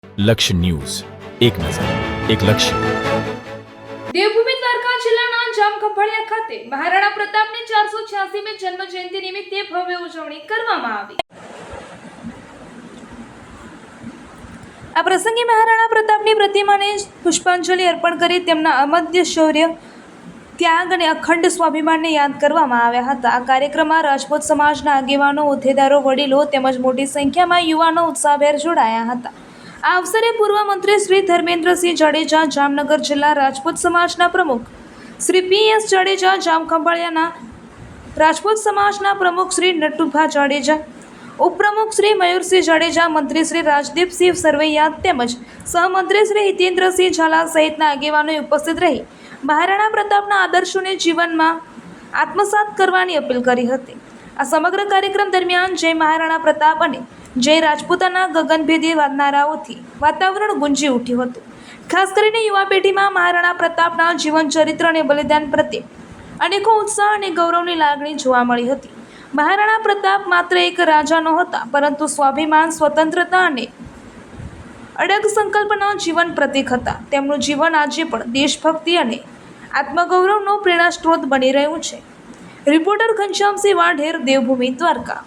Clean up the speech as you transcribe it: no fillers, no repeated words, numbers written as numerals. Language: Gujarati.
લક્ષ્ય ન્યૂઝ, એક નજર, એક લક્ષ્ય. દેવભૂમિ દ્વારકા જિલ્લાના જામખંભાળિયા ખાતે મહારાણા પ્રતાપની 486મી જન્મ જયંતિ નિમિત્તે ભવ્ય ઉજવણી કરવામાં આવી. આ પ્રસંગે મહારાણા પ્રતાપની પ્રતિમાને પુષ્પાંજલિ અર્પણ કરી તેમના અમદ્ય શૌર્ય, ત્યાગ અને અખંડ સ્વાભિમાનને યાદ કરવામાં આવ્યા હતા. આ કાર્યક્રમમાં રાજપૂત સમાજના આગેવાનો, હોદ્દેદારો, વડીલો તેમજ મોટી સંખ્યામાં યુવાનો ઉત્સાહભેર જોડાયા હતા. આ અવસરે પૂર્વ મંત્રી શ્રી ધર્મેન્દ્રસિંહ જાડેજા, જામનગર જિલ્લા રાજપૂત સમાજના પ્રમુખ શ્રી પી.એસ. જાડેજા, જામખંભાળિયાના રાજપૂત સમાજના પ્રમુખ શ્રી નટુભા જાડેજા, ઉપપ્રમુખ શ્રી મયુરસિંહ જાડેજા, મંત્રી શ્રી રાજદીપસિંહ સરવૈયા તેમજ સહમંત્રી શ્રી હિતેન્દ્રસિંહ ઝાલા સહિતના આગેવાનોએ ઉપસ્થિત રહી મહારાણા પ્રતાપના આદર્શોને જીવનમાં આત્મસાત કરવાની અપીલ કરી હતી. આ સમગ્ર કાર્યક્રમ દરમિયાન જય મહારાણા પ્રતાપ અને જય રાજપૂતાના ગગનભેદી નારાઓથી વાતાવરણ ગુંજી ઉઠ્યું હતું. ખાસ કરીને યુવા પેઢીમાં મહારાણા પ્રતાપના જીવન ચરિત્ર અને બલિદાન પ્રત્યે અનેકો ઉત્સાહ અને ગૌરવની લાગણી જોવા મળી હતી. મહારાણા પ્રતાપ માત્ર એક રાજા નહોતા, પરંતુ સ્વાભિમાન, સ્વતંત્રતા અને અડગ સંકલ્પના જીવન પ્રતીક હતા. તેમનું જીવન આજે પણ દેશભક્તિ અને આત્મગૌરવનો પ્રેરણા સ્ત્રોત બની રહ્યું છે. રિપોર્ટર ઘનશ્યામસિંહ વાઢેર, દેવભૂમિ દ્વારકા.